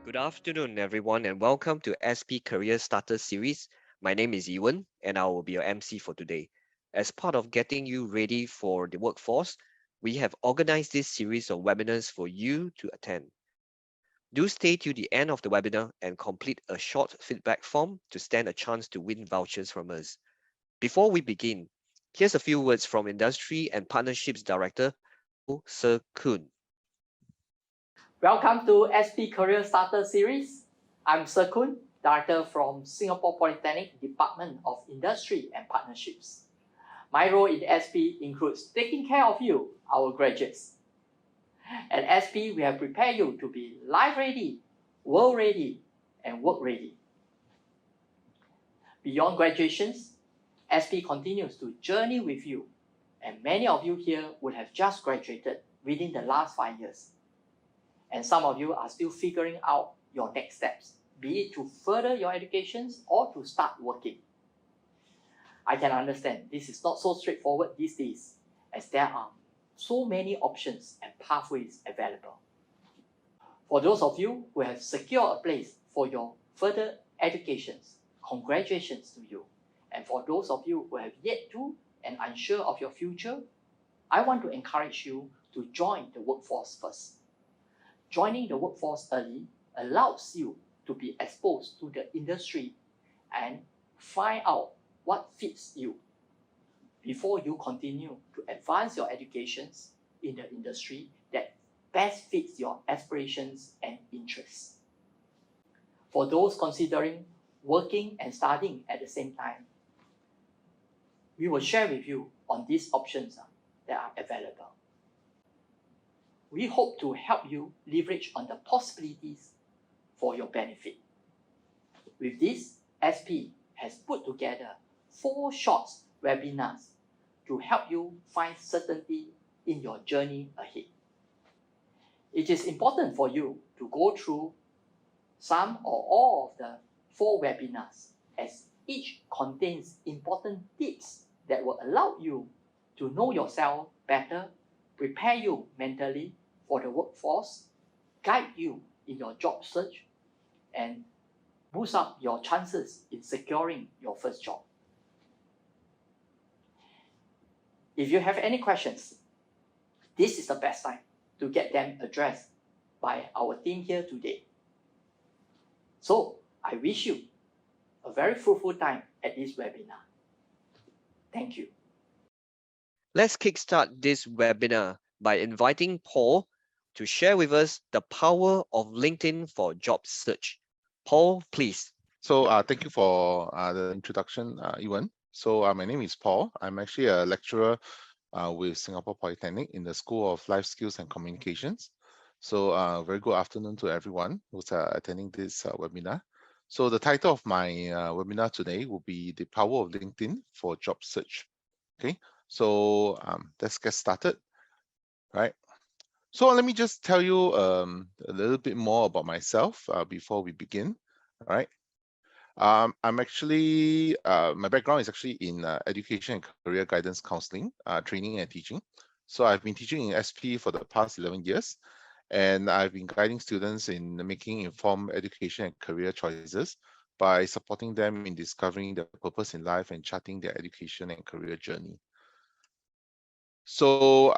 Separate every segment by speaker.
Speaker 1: Good afternoon, everyone, and welcome to SP Career Starter Series. My name is Ewan, and I will be your MC for today. As part of getting you ready for the workforce, we have organized this series of webinars for you to attend. Do stay till the end of the webinar and complete a short feedback form to stand a chance to win vouchers from us. Before we begin, here's a few words from Industry and Partnerships Director, Paul Sir Kun.
Speaker 2: Welcome to SP Career Starter Series. I'm Sir Kun, Director from Singapore Polytechnic Department of Industry and Partnerships. My role in SP includes taking care of you, our graduates. At SP, we have prepared you to be life ready, world ready, and work ready. Beyond graduations, SP continues to journey with you, and many of you here would have just graduated within the last 5 years. And some of you are still figuring out your next steps, be it to further your educations or to start working. I can understand this is not so straightforward these days, as there are so many options and pathways available. For those of you who have secured a place for your further educations, congratulations to you. And for those of you who have yet to and unsure of your future, I want to encourage you to join the workforce first. Joining the workforce early allows you to be exposed to the industry and find out what fits you before you continue to advance your educations in the industry that best fits your aspirations and interests. For those considering working and studying at the same time, we will share with you on these options that are available. We hope to help you leverage on the possibilities for your benefit. With this, SP has put together 4 short webinars to help you find certainty in your journey ahead. It is important for you to go through some or all of the 4 webinars, as each contains important tips that will allow you to know yourself better, prepare you mentally for the workforce, guide you in your job search, and boost up your chances in securing your first job. If you have any questions, this is the best time to get them addressed by our team here today. So, I wish you a very fruitful time at this webinar. Thank you.
Speaker 1: Let's kickstart this webinar by inviting Paul to share with us the power of LinkedIn for job search. Paul, please.
Speaker 3: So thank you for the introduction, Ewan. So my name is Paul. I'm actually a lecturer with Singapore Polytechnic in the School of Life Skills and Communications. So very good afternoon to everyone who's attending this webinar. So the title of my webinar today will be the power of LinkedIn for job search. Okay, so let's get started, right? So let me just tell you a little bit more about myself before we begin, all right? I'm actually, my background is actually in education and career guidance counseling, training and teaching. So I've been teaching in SP for the past 11 years, and I've been guiding students in making informed education and career choices by supporting them in discovering their purpose in life and charting their education and career journey. So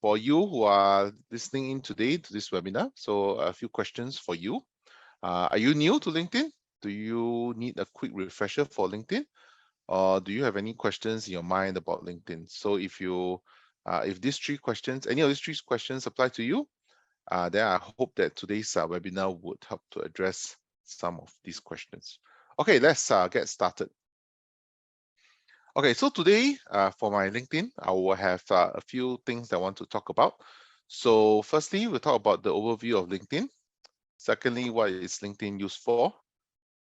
Speaker 3: for you who are listening in today to this webinar, so a few questions for you. Are you new to LinkedIn? Do you need a quick refresher for LinkedIn? Or do you have any questions in your mind about LinkedIn? So if you, if these 3 questions, any of these 3 questions apply to you, then I hope that today's webinar would help to address some of these questions. Okay, let's get started. Okay, so today for my LinkedIn, I will have a few things I want to talk about. So firstly, we'll talk about the overview of LinkedIn. Secondly, what is LinkedIn used for?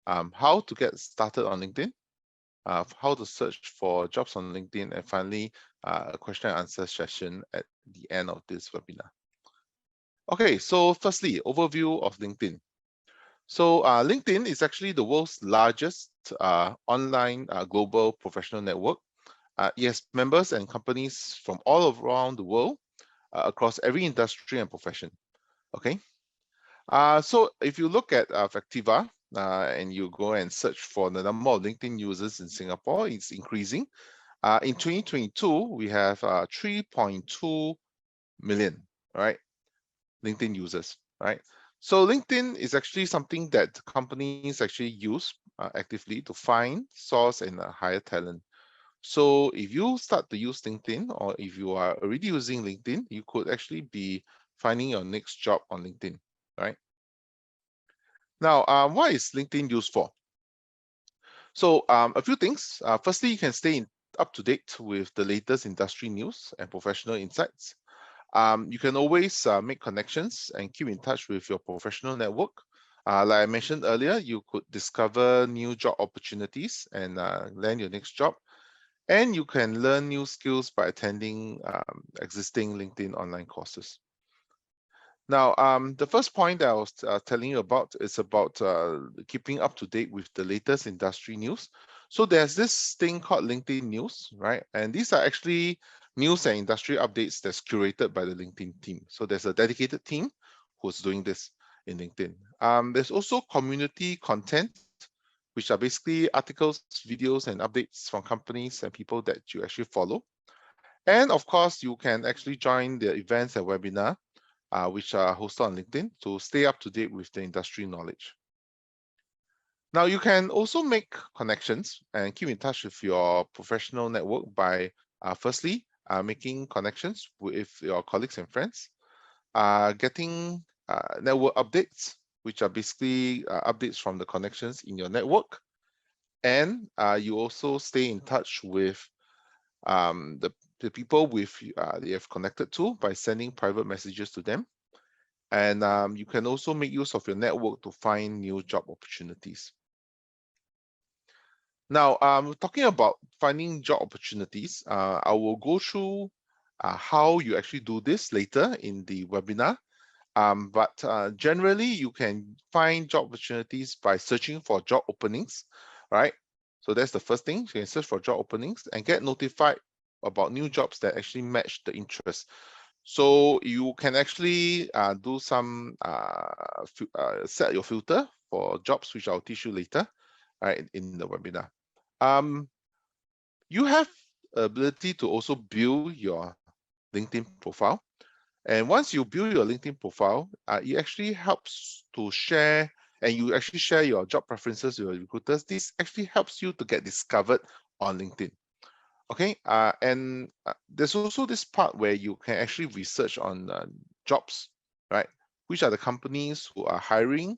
Speaker 3: How to get started on LinkedIn, how to search for jobs on LinkedIn, and finally, a question and answer session at the end of this webinar. Okay, so firstly, overview of LinkedIn. So LinkedIn is actually the world's largest online global professional network. It has members and companies from all around the world across every industry and profession. Okay. So if you look at Factiva and you go and search for the number of LinkedIn users in Singapore, it's increasing. In 2022, we have 3.2 million, right? LinkedIn users, right? So LinkedIn is actually something that companies actually use actively to find, source, and hire talent. So if you start to use LinkedIn, or if you are already using LinkedIn, you could actually be finding your next job on LinkedIn, right? Now, what is LinkedIn used for? So a few things. Firstly, you can stay up to date with the latest industry news and professional insights. You can always make connections and keep in touch with your professional network. Like I mentioned earlier, you could discover new job opportunities and land your next job. And you can learn new skills by attending existing LinkedIn online courses. Now, the first point that I was telling you about is about keeping up to date with the latest industry news. So there's this thing called LinkedIn News, right? And these are actually news and industry updates that's curated by the LinkedIn team. So there's a dedicated team who's doing this in LinkedIn. There's also community content, which are basically articles, videos, and updates from companies and people that you actually follow. And of course, you can actually join the events and webinar which are hosted on LinkedIn to stay up to date with the industry knowledge. Now, you can also make connections and keep in touch with your professional network by firstly, making connections with your colleagues and friends, getting network updates, which are basically updates from the connections in your network. And you also stay in touch with the people you have connected to by sending private messages to them. And you can also make use of your network to find new job opportunities. Now, talking about finding job opportunities, I will go through how you actually do this later in the webinar. But generally, you can find job opportunities by searching for job openings, right? So that's the first thing. You can search for job openings and get notified about new jobs that actually match the interest. So you can actually do some set your filter for jobs, which I'll teach you later, right, in the webinar. You have ability to also build your LinkedIn profile. And once you build your LinkedIn profile, it actually helps to share, and you actually share your job preferences with your recruiters. This actually helps you to get discovered on LinkedIn. Okay, and there's also this part where you can actually research on jobs, right? Which are the companies who are hiring,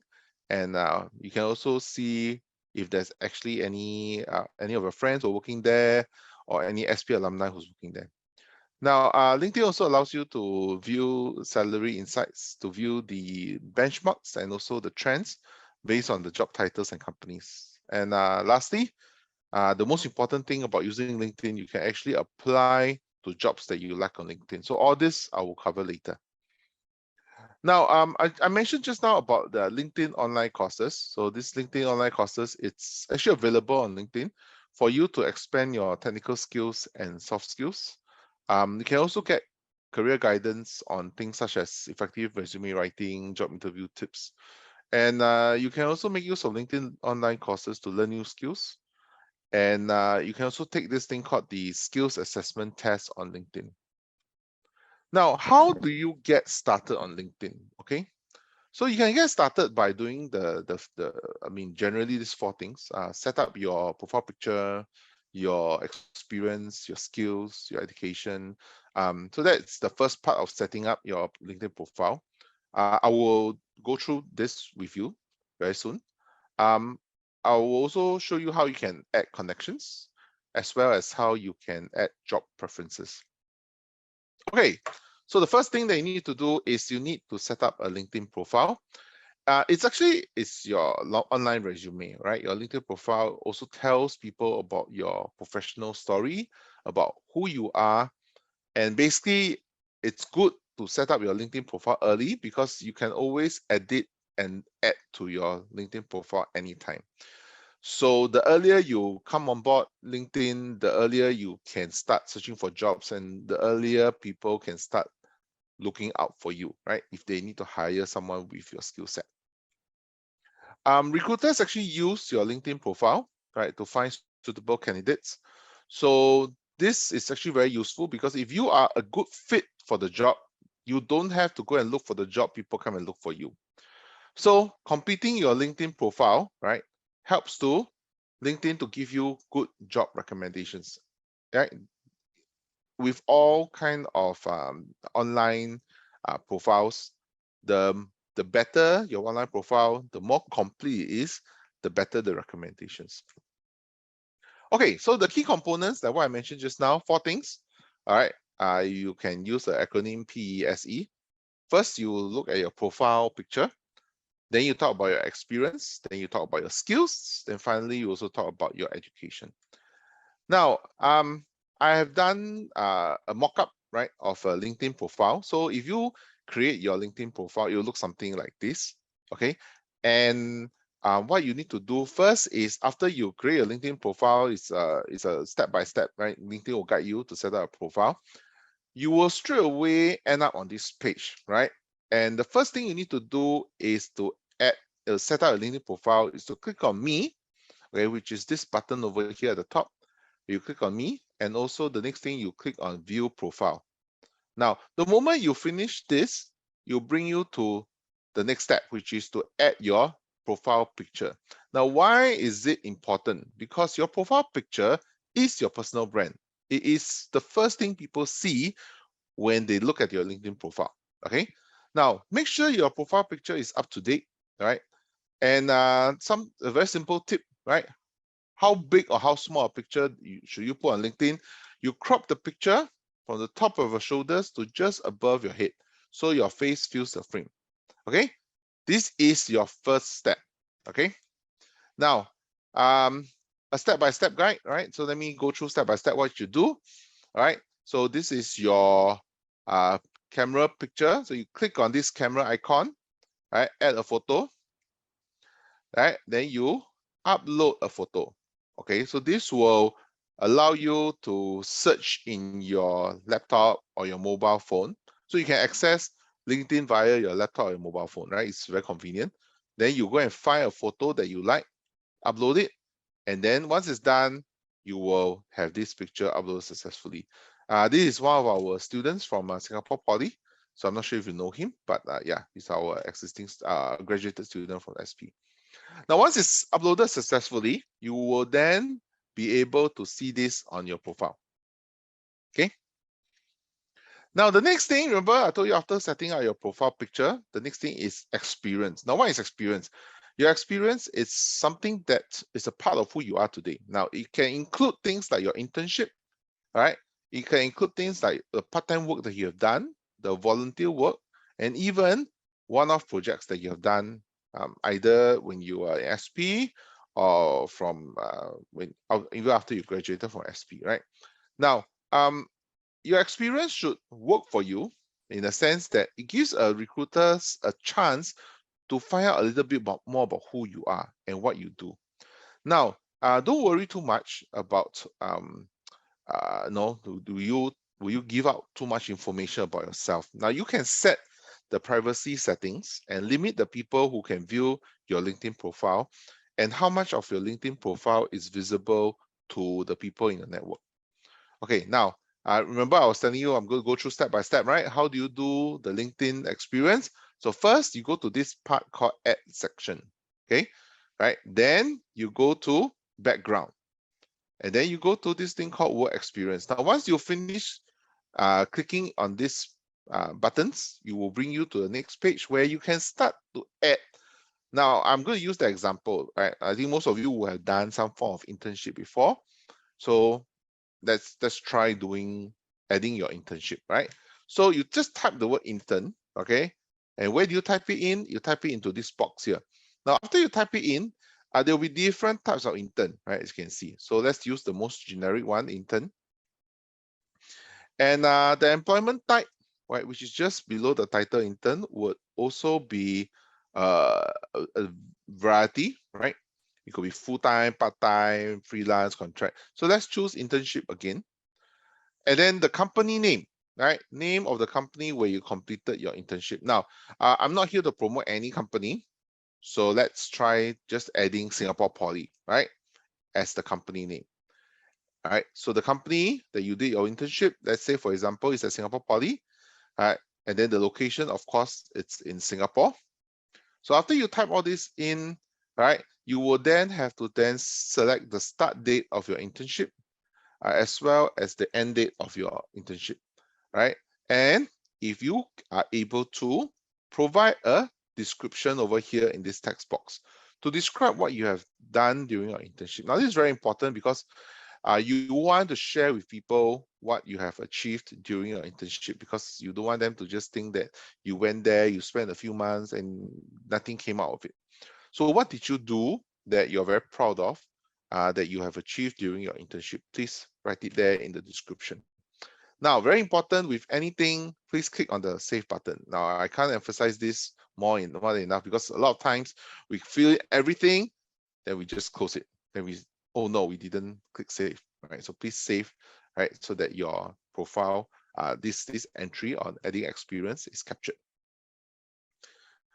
Speaker 3: and you can also see if there's actually any of your friends who are working there, or any SP alumni who's working there. Now, LinkedIn also allows you to view salary insights, to view the benchmarks and also the trends based on the job titles and companies. And lastly, the most important thing about using LinkedIn, you can actually apply to jobs that you like on LinkedIn. So all this I will cover later. Now, I mentioned just now about the LinkedIn online courses. So this LinkedIn online courses, it's actually available on LinkedIn for you to expand your technical skills and soft skills. You can also get career guidance on things such as effective resume writing, job interview tips. And you can also make use of LinkedIn online courses to learn new skills. And you can also take this thing called the skills assessment test on LinkedIn. Now, how do you get started on LinkedIn? Okay, so you can get started by doing generally these four things. Set up your profile picture, your experience, your skills, your education. So that's the first part of setting up your LinkedIn profile. I will go through this with you very soon. I will also show you how you can add connections, as well as how you can add job preferences. Okay, so the first thing that you need to do is you need to set up a LinkedIn profile. It's your online resume, right? Your LinkedIn profile also tells people about your professional story, about who you are, and basically it's good to set up your LinkedIn profile early because you can always edit and add to your LinkedIn profile anytime. So the earlier you come on board LinkedIn, the earlier you can start searching for jobs, and the earlier people can start looking out for you, right? If they need to hire someone with your skill set. Recruiters actually use your LinkedIn profile, right, to find suitable candidates. So this is actually very useful because if you are a good fit for the job, you don't have to go and look for the job, people come and look for you. So completing your LinkedIn profile, right, helps to LinkedIn to give you good job recommendations, right? With all kind of online profiles, the better your online profile, the more complete it is, the better the recommendations. Okay, so the key components that what I mentioned just now, 4 things. All right, you can use the acronym PESE. First, you look at your profile picture. Then you talk about your experience. Then you talk about your skills. Then finally, you also talk about your education. Now, I have done a mock-up, right, of a LinkedIn profile. So if you create your LinkedIn profile, it will look something like this, okay? And what you need to do first is after you create your LinkedIn profile, it's a step-by-step, right? LinkedIn will guide you to set up a profile. You will straight away end up on this page, right? And the first thing you need to do is to set up a LinkedIn profile is to click on me, okay, which is this button over here at the top. You click on me, and also the next thing you click on view profile. Now, the moment you finish this, you'll bring you to the next step, which is to add your profile picture. Now, why is it important? Because your profile picture is your personal brand. It is the first thing people see when they look at your LinkedIn profile, okay? Now, make sure your profile picture is up to date, right? And a very simple tip, right? How big or how small a picture should you put on LinkedIn? You crop the picture from the top of your shoulders to just above your head, so your face fills the frame, okay? This is your first step, okay? Now, a step-by-step guide, right? So let me go through step-by-step what you do, all right? So this is your camera picture. So you click on this camera icon, right? Add a photo, right? Then you upload a photo. Okay, so this will allow you to search in your laptop or your mobile phone. So you can access LinkedIn via your laptop or your mobile phone, right? It's very convenient. Then you go and find a photo that you like, upload it, and then once it's done, you will have this picture uploaded successfully. This is one of our students from Singapore Poly. So I'm not sure if you know him, but yeah, he's our existing graduated student from SP. Now, once it's uploaded successfully, you will then be able to see this on your profile. Okay. Now, the next thing, remember I told you after setting up your profile picture, the next thing is experience. Now, what is experience? Your experience is something that is a part of who you are today. Now, it can include things like your internship, all right? It can include things like the part-time work that you have done, the volunteer work, and even one-off projects that you have done, either when you are in SP or from even after you graduated from SP, right? Now, your experience should work for you in the sense that it gives recruiters a chance to find out a little bit more about who you are and what you do. Now, don't worry too much about will you give out too much information about yourself. Now you can set the privacy settings and limit the people who can view your LinkedIn profile and how much of your LinkedIn profile is visible to the people in the network. Okay, now remember I was telling you I'm going to go through step by step, right? How do you do the LinkedIn experience? So first you go to this part called add section, okay? Right, then you go to background. And then you go to this thing called work experience. Now, once you finish clicking on these buttons, you will bring you to the next page where you can start to add. Now, I'm going to use the example, right? I think most of you will have done some form of internship before. So let's try adding your internship, right? So you just type the word intern, okay? And where do you type it in? You type it into this box here. Now, after you type it in, there will be different types of intern, right? As you can see. So let's use the most generic one, intern. And the employment type, right, which is just below the title intern, would also be a variety, right? It could be full-time, part-time, freelance, contract. So let's choose internship again. And then the company name. right? Name of the company where you completed your internship. Now, I'm not here to promote any company. So let's try just adding Singapore Poly, right? As the company name. All right. So the company that you did your internship, let's say, for example, is at Singapore Poly. All right. And then the location, of course, it's in Singapore. So after you type all this in, right, you will then have to then select the start date of your internship, as well as the end date of your internship, right? And if you are able to provide a description over here in this text box to describe what you have done during your internship. Now, this is very important because you want to share with people what you have achieved during your internship, because you don't want them to just think that you went there, you spent a few months and nothing came out of it. So what did you do that you're very proud of, that you have achieved during your internship? Please write it there in the description. Now, very important, with anything, please click on the save button. Now, I can't emphasize this more than enough, because a lot of times we fill everything, then we just close it. Then we, oh no, we didn't click save, right? So please save, right? So that your profile, this entry on adding experience is captured.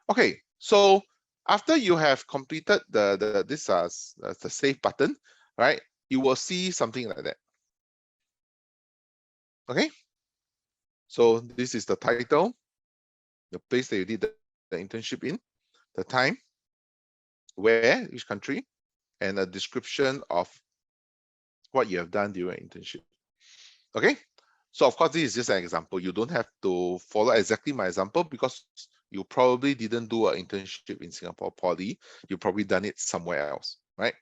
Speaker 3: Okay, so after you have completed the save button, right? You will see something like that. Okay, so this is the title, the place that you did the internship in, the time, where, which country, and a description of what you have done during your internship. Okay, so of course this is just an example. You don't have to follow exactly my example, because you probably didn't do an internship in Singapore Poly. You probably done it somewhere else, right?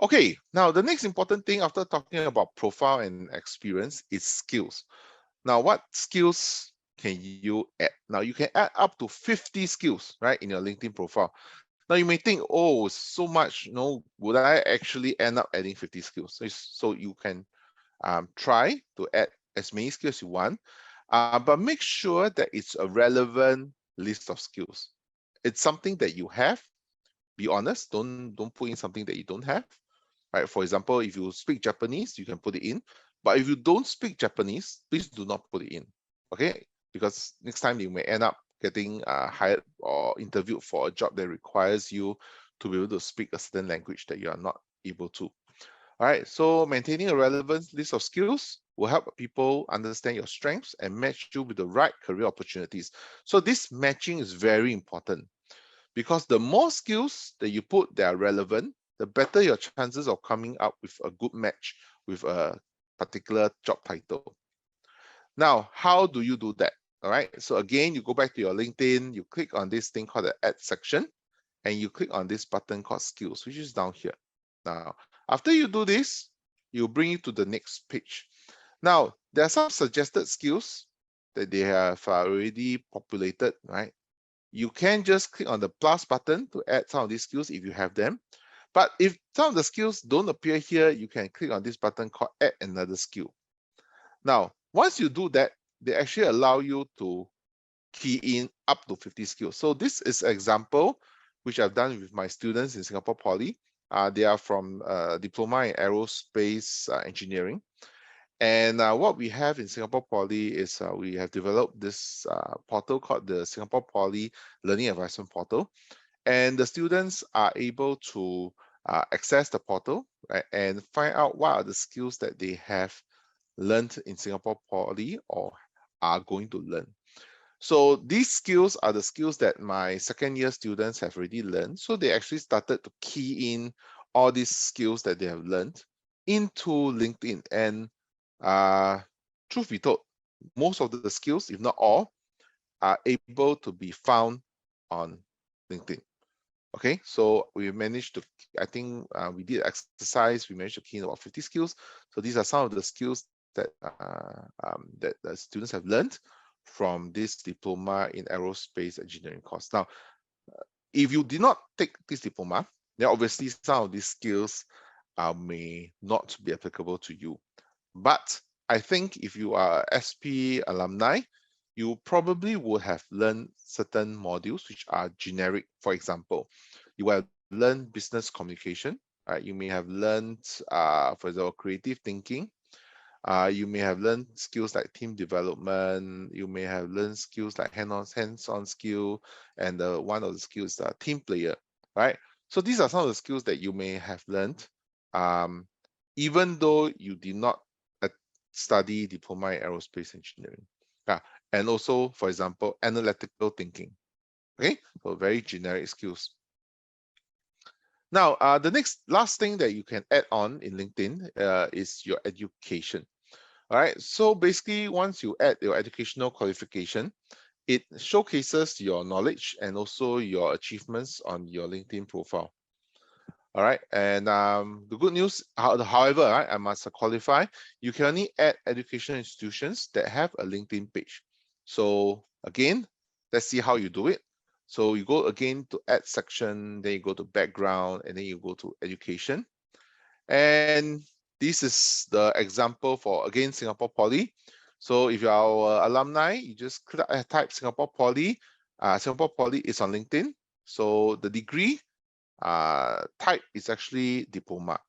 Speaker 3: Okay, now the next important thing after talking about profile and experience is skills. Now, what skills can you add? Now, you can add up to 50 skills, right, in your LinkedIn profile. Now, you may think, oh, so much, no, would I actually end up adding 50 skills? So you can try to add as many skills you want, but make sure that it's a relevant list of skills. It's something that you have. Be honest, don't put in something that you don't have. Right? For example, if you speak Japanese, you can put it in. But if you don't speak Japanese, please do not put it in. Okay? Because next time you may end up getting hired or interviewed for a job that requires you to be able to speak a certain language that you are not able to. All right, so maintaining a relevant list of skills will help people understand your strengths and match you with the right career opportunities. So this matching is very important, because the more skills that you put that are relevant, the better your chances of coming up with a good match with a particular job title. Now, how do you do that? All right, so again, you go back to your LinkedIn, you click on this thing called the add section, and you click on this button called skills, which is down here. Now, after you do this, you'll bring you to the next page. Now, there are some suggested skills that they have already populated, right? You can just click on the plus button to add some of these skills if you have them. But if some of the skills don't appear here, you can click on this button called add another skill. Now, once you do that, they actually allow you to key in up to 50 skills. So this is an example which I've done with my students in Singapore Poly. They are from Diploma in Aerospace Engineering. And what we have in Singapore Poly is we have developed this portal called the Singapore Poly Learning Advisement Portal. And the students are able to access the portal, right, and find out what are the skills that they have learned in Singapore Poly or are going to learn. So these skills are the skills that my second year students have already learned. So they actually started to key in all these skills that they have learned into LinkedIn. And truth be told, most of the skills, if not all, are able to be found on LinkedIn. Okay, so we managed to, I think we did exercise, we managed to key in about 50 skills. So these are some of the skills that that the students have learned from this diploma in aerospace engineering course. Now, if you did not take this diploma, then obviously some of these skills may not be applicable to you. But I think if you are SP alumni, you probably would have learned certain modules which are generic. For example, you will have learned business communication, right? You may have learned, for example, creative thinking. You may have learned skills like team development. You may have learned skills like hands-on skill, and one of the skills is team player, right? So these are some of the skills that you may have learned, even though you did not study diploma in aerospace engineering. And also, for example, analytical thinking. Okay, so very generic skills. Now, the last thing that you can add on in LinkedIn is your education. All right, so basically, once you add your educational qualification, it showcases your knowledge and also your achievements on your LinkedIn profile. All right, and the good news, however, right, I must qualify, you can only add educational institutions that have a LinkedIn page. So again, let's see how you do it. So you go again to add section, then you go to background, and then you go to education. And this is the example for, again, Singapore Poly. So if you're our alumni, you just type Singapore Poly. Singapore Poly is on LinkedIn. So the degree type is actually diploma.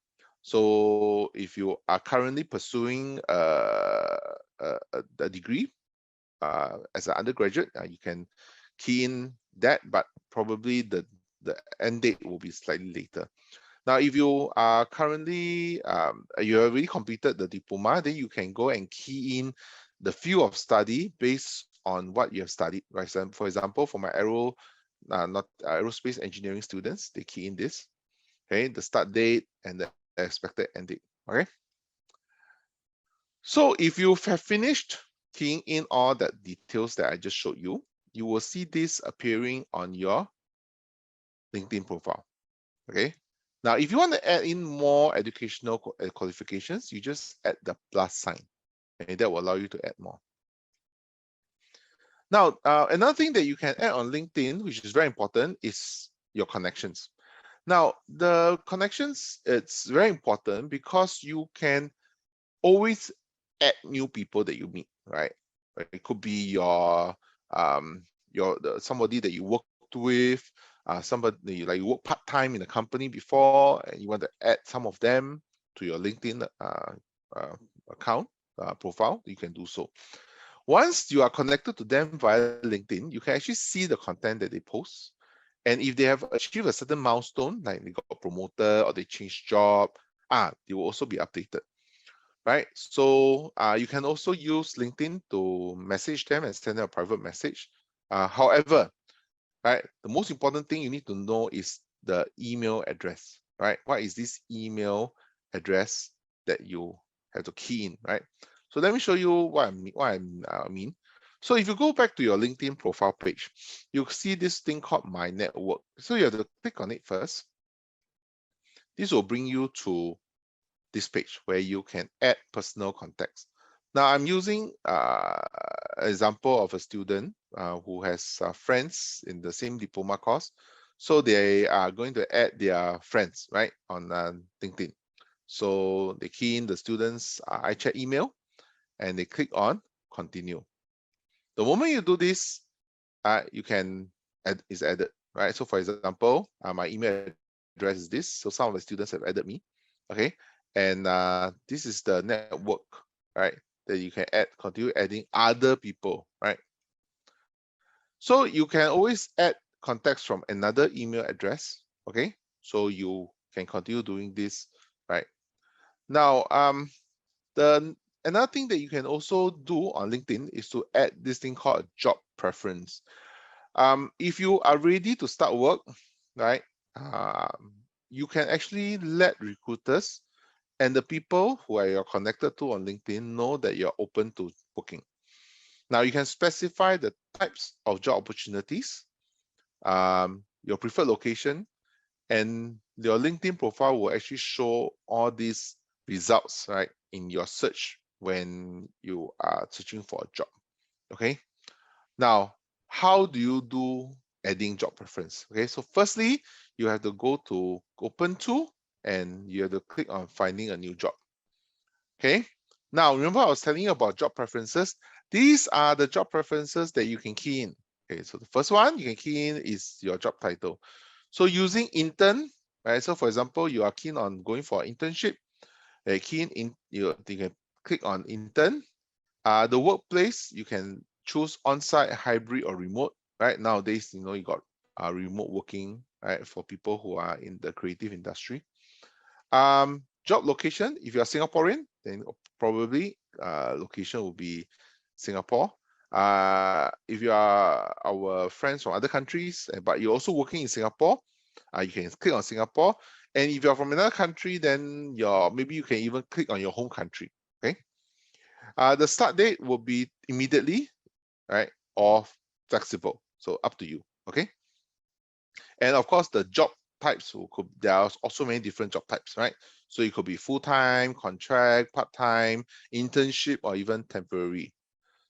Speaker 3: So if you are currently pursuing a degree as an undergraduate, you can key in that, but probably the end date will be slightly later. Now, if you are currently, you have already completed the diploma, then you can go and key in the field of study based on what you have studied. Right? So for example, for my aerospace engineering students, they key in this, okay, the start date and the expected end date. Okay. So if you have finished keying in all the details that I just showed you, you will see this appearing on your LinkedIn profile. Okay. Now, if you want to add in more educational qualifications, you just add the plus sign, and that will allow you to add more. Now, another thing that you can add on LinkedIn, which is very important, is your connections. Now, the connections, it's very important because you can always add new people that you meet, right? It could be somebody that you worked with, somebody like you work part-time in a company before, and you want to add some of them to your LinkedIn account profile. You can do so. Once you are connected to them via LinkedIn, you can actually see the content that they post. And if they have achieved a certain milestone, like they got promoted or they changed job, they will also be updated. Right, so you can also use LinkedIn to message them and send them a private message. However, right, the most important thing you need to know is the email address. Right, what is this email address that you have to key in? Right, so let me show you what I mean. So if you go back to your LinkedIn profile page, you'll see this thing called My Network. So you have to click on it first. This will bring you to this page where you can add personal contacts. Now I'm using an example of a student who has friends in the same diploma course. So they are going to add their friends, right, on LinkedIn. So they key in the student's iChat email and they click on continue. The moment you do this, you can add, is added, right? So for example, my email address is this. So some of the students have added me, okay? And this is the network, right? That you can add, continue adding other people, right? So you can always add contacts from another email address, okay? So you can continue doing this, right? Now, another thing that you can also do on LinkedIn is to add this thing called a job preference. If you are ready to start work, right, you can actually let recruiters and the people who you're connected to on LinkedIn know that you're open to working. Now you can specify the types of job opportunities, your preferred location, and your LinkedIn profile will actually show all these results, right, in your search when you are searching for a job. Okay. Now, how do you do adding job preference? Okay, so firstly, you have to go to open to and you have to click on finding a new job. Okay, now remember I was telling you about job preferences. These are the job preferences that you can key in. Okay, so the first one you can key in is your job title. So using intern, right? So for example, you are keen on going for an internship, key in you can click on intern. The workplace, you can choose on-site, hybrid, or remote. Right nowadays, you got remote working, right, for people who are in the creative industry. Job location, if you are Singaporean, then probably location will be Singapore. If you are our friends from other countries, but you're also working in Singapore, you can click on Singapore. And if you're from another country, then maybe you can even click on your home country. Okay. The start date will be immediately, right, or flexible. So up to you. Okay. And of course, the job types there are also many different job types, right? So it could be full-time, contract, part-time, internship, or even temporary.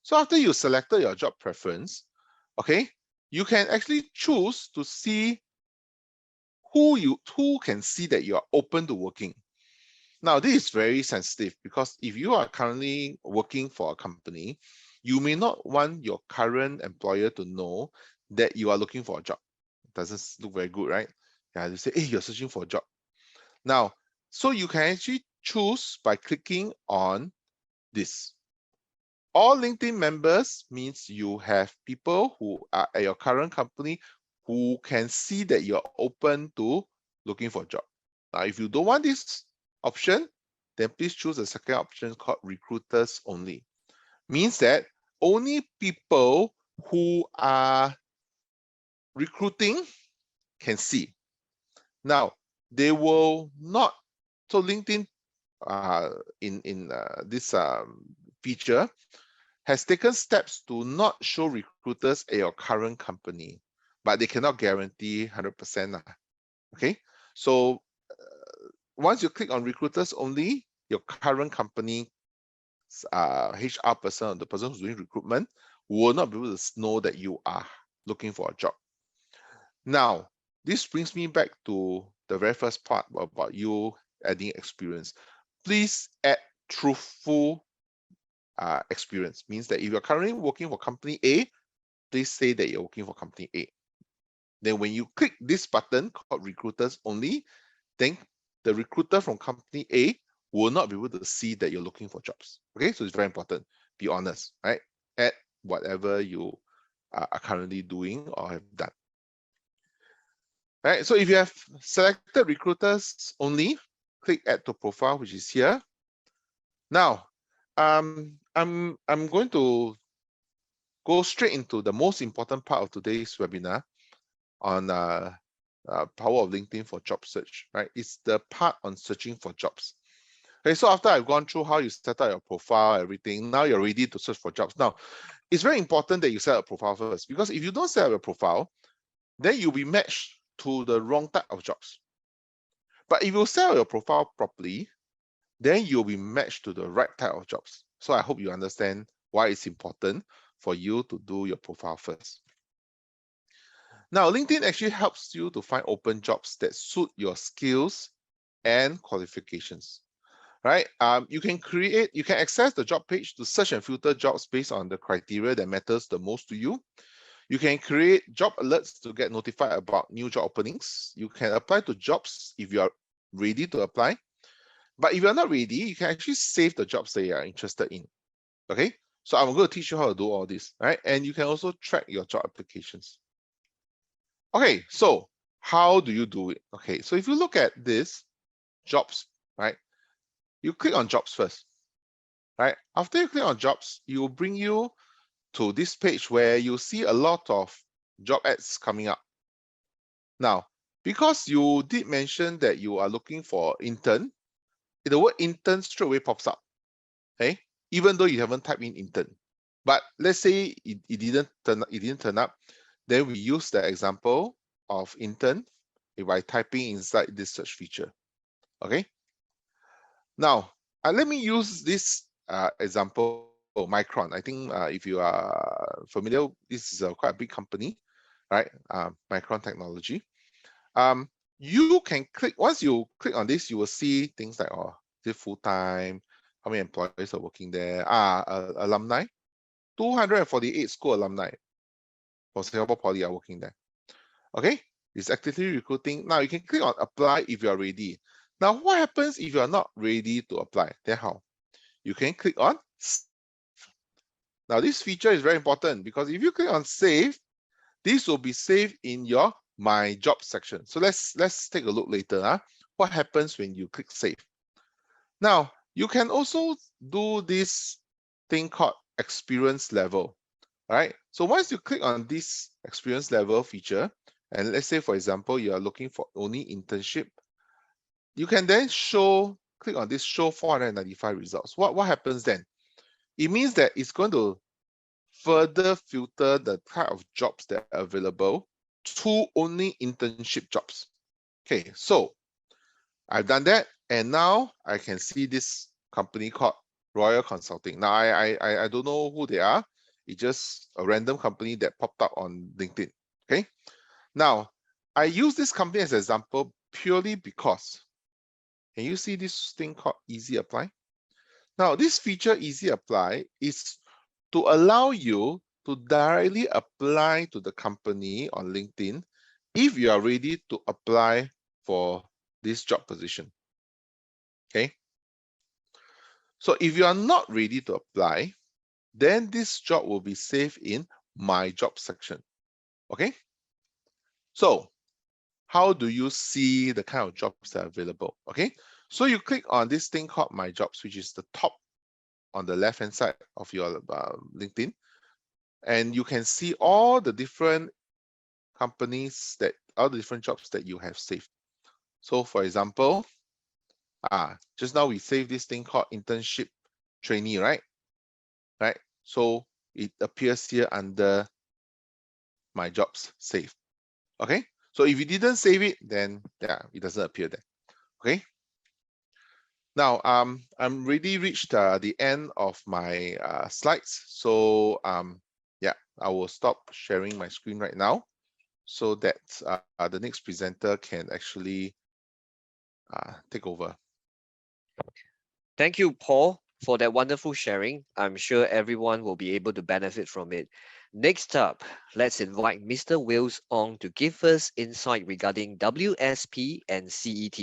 Speaker 3: So after you selected your job preference, okay, you can actually choose to see who can see that you are open to working. Now, this is very sensitive because if you are currently working for a company, you may not want your current employer to know that you are looking for a job. It doesn't look very good, right? Yeah, they say, hey, you're searching for a job. Now, so you can actually choose by clicking on this. All LinkedIn members means you have people who are at your current company who can see that you're open to looking for a job. Now, if you don't want this option, then please choose the second option called recruiters only. Means that only people who are recruiting can see. Now, they will not, so LinkedIn in this feature has taken steps to not show recruiters at your current company, but they cannot guarantee 100%. Okay, so once you click on recruiters only, your current company HR person, or the person who's doing recruitment, will not be able to know that you are looking for a job. Now, this brings me back to the very first part about you adding experience. Please add truthful experience. Means that if you're currently working for company A, please say that you're working for company A. Then when you click this button called recruiters only, then the recruiter from company A will not be able to see that you're looking for jobs. Okay, so it's very important. Be honest, right? Add whatever you are currently doing or have done. Right, so if you have selected recruiters only, click add to profile, which is here. Now, I'm going to go straight into the most important part of today's webinar on power of LinkedIn for job search, right? It's the part on searching for jobs. Okay, so after I've gone through how you set up your profile, everything, now you're ready to search for jobs. Now, it's very important that you set up a profile first, because if you don't set up a profile, then you'll be matched to the wrong type of jobs. But if you set up your profile properly, then you'll be matched to the right type of jobs. So I hope you understand why it's important for you to do your profile first. Now, LinkedIn actually helps you to find open jobs that suit your skills and qualifications, right? You can access the job page to search and filter jobs based on the criteria that matters the most to you. You can create job alerts to get notified about new job openings. You can apply to jobs if you are ready to apply. But if you're not ready, you can actually save the jobs that you are interested in. Okay, so I'm going to teach you how to do all this, right? And you can also track your job applications. Okay, so how do you do it? Okay, so if you look at this jobs, right? You click on jobs first, right? After you click on jobs, it will bring you to this page where you see a lot of job ads coming up. Now, because you did mention that you are looking for intern, the word intern straight away pops up, okay? Even though you haven't typed in intern. But let's say it didn't turn up, then we use the example of intern by typing inside this search feature, okay? Now, let me use this example, Micron. I think if you are familiar, this is quite a big company, right? Micron Technology. You can click, once you click on this, you will see things like, oh, is it full-time? How many employees are working there? Alumni. 248 school alumni from Singapore Poly are working there. Okay, it's actively recruiting. Now you can click on apply if you are ready. Now, what happens if you are not ready to apply? Then how? you can click on Save. Now this feature is very important because if you click on Save, this will be saved in your My Job section. So let's take a look later. What happens when you click Save? Now, you can also do this thing called experience level, right? So once you click on this experience level feature, and let's say, for example, you are looking for only internship, you can then click on this show 495 results. What happens then? It means that it's going to further filter the type of jobs that are available to only internship jobs. Okay, so I've done that, and now I can see this company called Royal Consulting. Now I don't know who they are. It's just a random company that popped up on LinkedIn. Okay. Now I use this company as an example purely because, can you see this thing called Easy Apply? Now this feature Easy Apply is to allow you to directly apply to the company on LinkedIn if you are ready to apply for this job position. Okay. So if you are not ready to apply, then this job will be saved in My Job section. Okay. So how do you see the kind of jobs that are available? Okay. So you click on this thing called My Jobs, which is the top on the left hand side of your LinkedIn, and you can see all the different companies all the different jobs that you have saved. So for example, just now we saved this thing called internship trainee, right? So it appears here under My Jobs saved. Okay. So if you didn't save it, then yeah, it doesn't appear there. Okay. Now I'm already reached the end of my slides. So yeah, I will stop sharing my screen right now so that the next presenter can actually take over.
Speaker 1: Thank you, Paul, for that wonderful sharing. I'm sure everyone will be able to benefit from it. Next up, let's invite Mr. Wills Ong to give us insight regarding WSP and CET.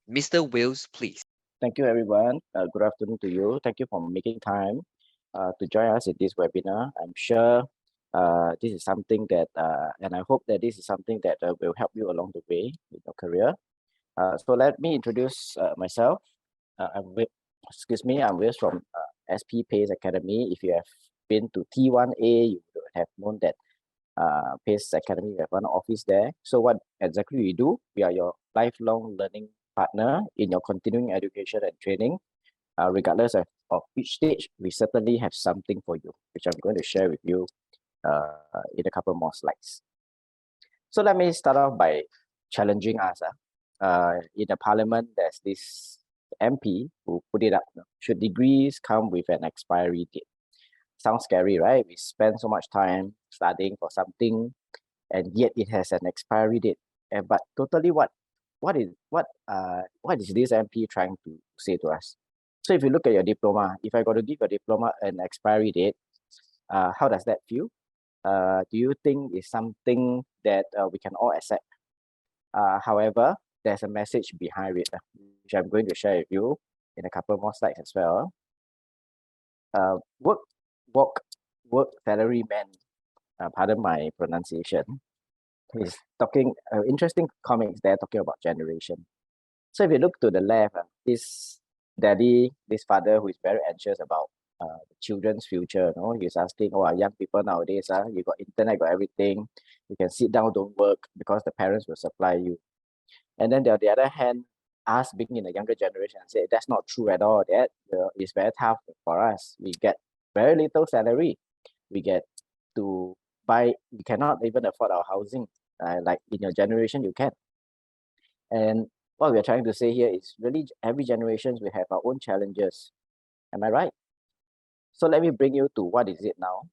Speaker 1: Mr. Wills, please.
Speaker 4: Thank you, everyone. Good afternoon to you. Thank you for making time to join us in this webinar. I'm sure this is something that, and I hope that this is something that will help you along the way in your career. So let me introduce myself. I'm Wills from SP PACE Academy. If you have been to T1A, you would have known that PACE Academy, we have one office there. So what exactly we do? We are your lifelong learning partner in your continuing education and training. Regardless of each stage, we certainly have something for you, which I'm going to share with you in a couple more slides. So let me start off by challenging us. In the parliament, there's this MP who put it up. Should degrees come with an expiry date? Sounds scary, right? We spend so much time studying for something, and yet it has an expiry date. But totally, what is this MP trying to say to us? So if you look at your diploma, if I got to give a diploma an expiry date, how does that feel? Do you think it's something that we can all accept? However, there's a message behind it, which I'm going to share with you in a couple more slides as well. Work salary man, pardon my pronunciation, is talking interesting comics there talking about generation. So if you look to the left, this father who is very anxious about the children's future, he's asking, young people nowadays, you got internet, got everything, you can sit down, don't work because the parents will supply you. And then on the other hand, us being in the younger generation, say that's not true at all. That is very tough for us. We get very little salary. We get to buy, we cannot even afford our housing. Like in your generation, you can. And what we're trying to say here is really every generation we have our own challenges. Am I right? So let me bring you to what is it now.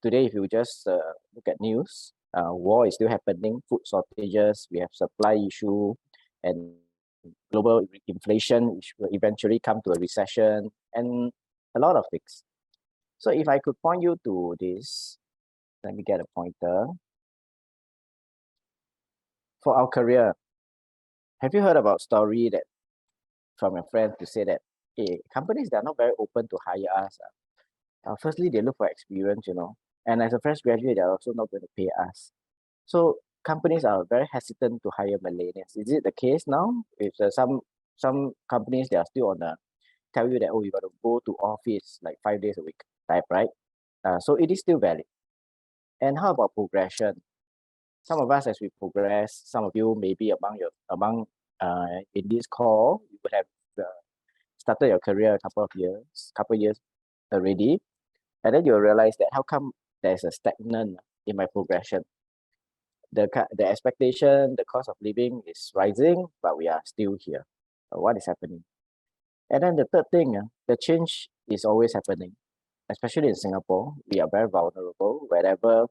Speaker 4: Today, if you just look at news, war is still happening, food shortages, we have supply issue, and global inflation, which will eventually come to a recession, and a lot of things. So if I could point you to this, let me get a pointer. For our career, have you heard about story that from your friends to say that companies that are not very open to hire us. Firstly, they look for experience, and as a fresh graduate, they're also not going to pay us. So companies are very hesitant to hire millennials. Is it the case now? If some companies, they are still on the tell you that, oh, you got to go to office like 5 days a week type, right? So it is still valid. And how about progression? Some of us, as we progress, some of you maybe among in this call, you would have uh, started your career a couple years already, and then you'll realize that how come there's a stagnant in my progression. The expectation, the cost of living is rising, but we are still here. What is happening? And then the third thing, the change is always happening, especially in Singapore. We are very vulnerable wherever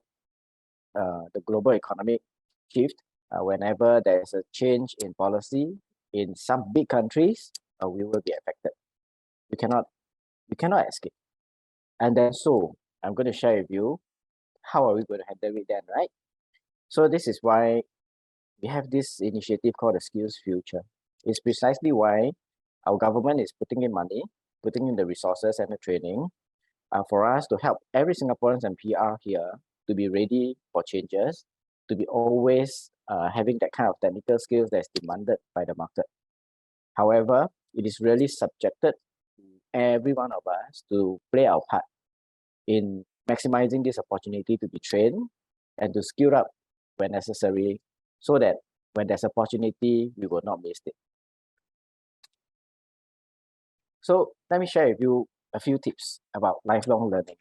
Speaker 4: the global economic shift, whenever there's a change in policy in some big countries, we will be affected. We cannot escape. And then so I'm going to share with you how are we going to handle it then, right? So this is why we have this initiative called the Skills Future. It's precisely why our government is putting in money, putting in the resources and the training for us to help every Singaporean and PR here to be ready for changes, to be always having that kind of technical skills that's demanded by the market. However, it is really subjected to every one of us to play our part in maximizing this opportunity to be trained and to skill up when necessary, so that when there's opportunity, we will not miss it. So let me share with you a few tips about lifelong learning.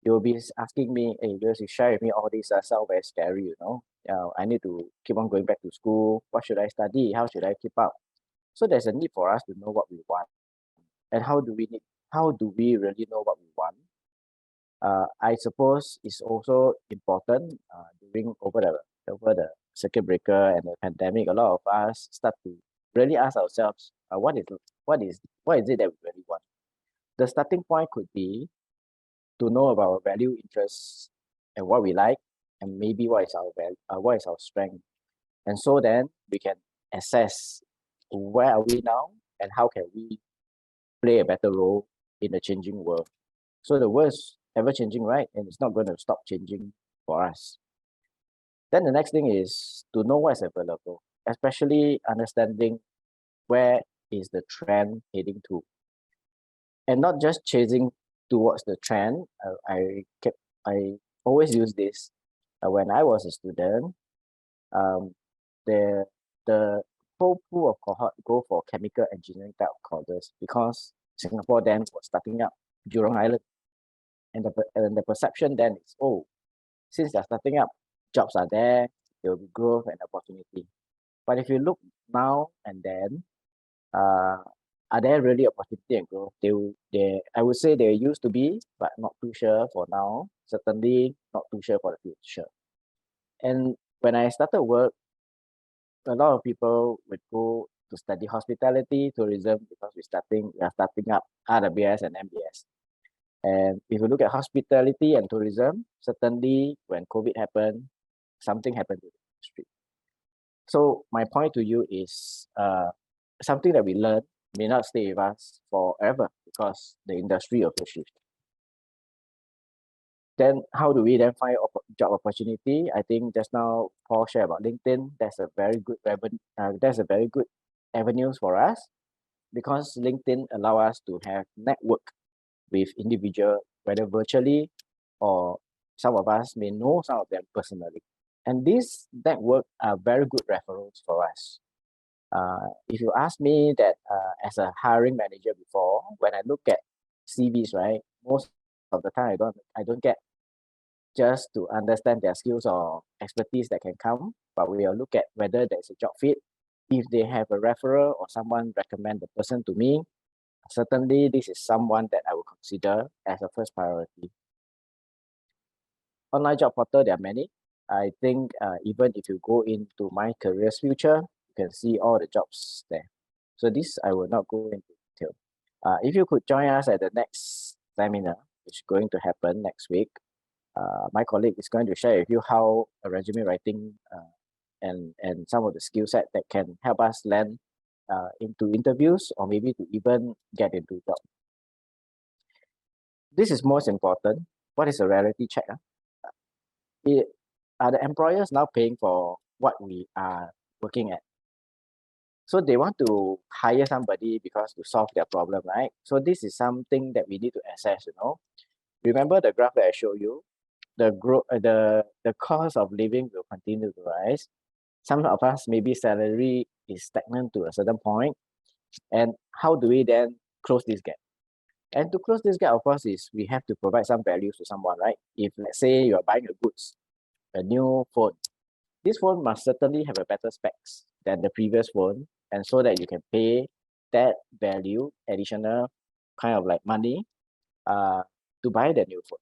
Speaker 4: You'll be asking me, hey, because you share with me all these sound very scary, I need to keep on going back to school. What should I study? How should I keep up? So there's a need for us to know what we want. And how do we really know what we want? I suppose it's also important during over the circuit breaker and the pandemic. A lot of us start to really ask ourselves, what is it that we really want? The starting point could be to know about our value, interests, and what we like, and maybe what is our strength. And so then we can assess where are we now and how can we play a better role in the changing world. So the world is ever changing, right? And it's not going to stop changing for us. Then the next thing is to know what's available, especially understanding where is the trend heading to, and not just chasing towards the trend. I always use this when I was a student. The whole pool of cohort go for chemical engineering type of courses because Singapore then was starting up Jurong Island, and the perception then is, oh, since they're starting up, jobs are there will be growth and opportunity. But if you look now and then, are there really opportunity and growth? I would say there used to be, but not too sure for now. Certainly not too sure for the future. And when I started work, a lot of people would go to study hospitality, tourism, because we are starting up RWS and MBS. And if you look at hospitality and tourism, certainly when COVID happened, something happened to the industry. So my point to you is something that we learn may not stay with us forever because the industry also shifts. Then how do we then find job opportunity? I think just now Paul shared about LinkedIn. That's a very good avenues for us, because LinkedIn allow us to have network with individual, whether virtually or some of us may know some of them personally. And these network are very good referrals for us. If you ask me that as a hiring manager before, when I look at CVs, right, most of the time I don't get just to understand their skills or expertise that can come, but we will look at whether there's a job fit. If they have a referral or someone recommend the person to me, certainly this is someone that I will consider as a first priority. Online job portal, there are many. I think even if you go into My Careers Future, you can see all the jobs there. So this I will not go into detail. If you could join us at the next seminar, which is going to happen next week, my colleague is going to share with you how a resume writing and some of the skill set that can help us land into interviews or maybe to even get into job. This is most important. What is a reality check? Are the employers now paying for what we are working at? So they want to hire somebody because to solve their problem, right? So this is something that we need to assess, Remember the graph that I showed you? The cost of living will continue to rise. Some of us, maybe salary is stagnant to a certain point. And how do we then close this gap? And to close this gap, of course, is we have to provide some values to someone, right? If let's say you're buying a new phone, this phone must certainly have a better specs than the previous phone, and so that you can pay that value, additional kind of like money, to buy the new phone.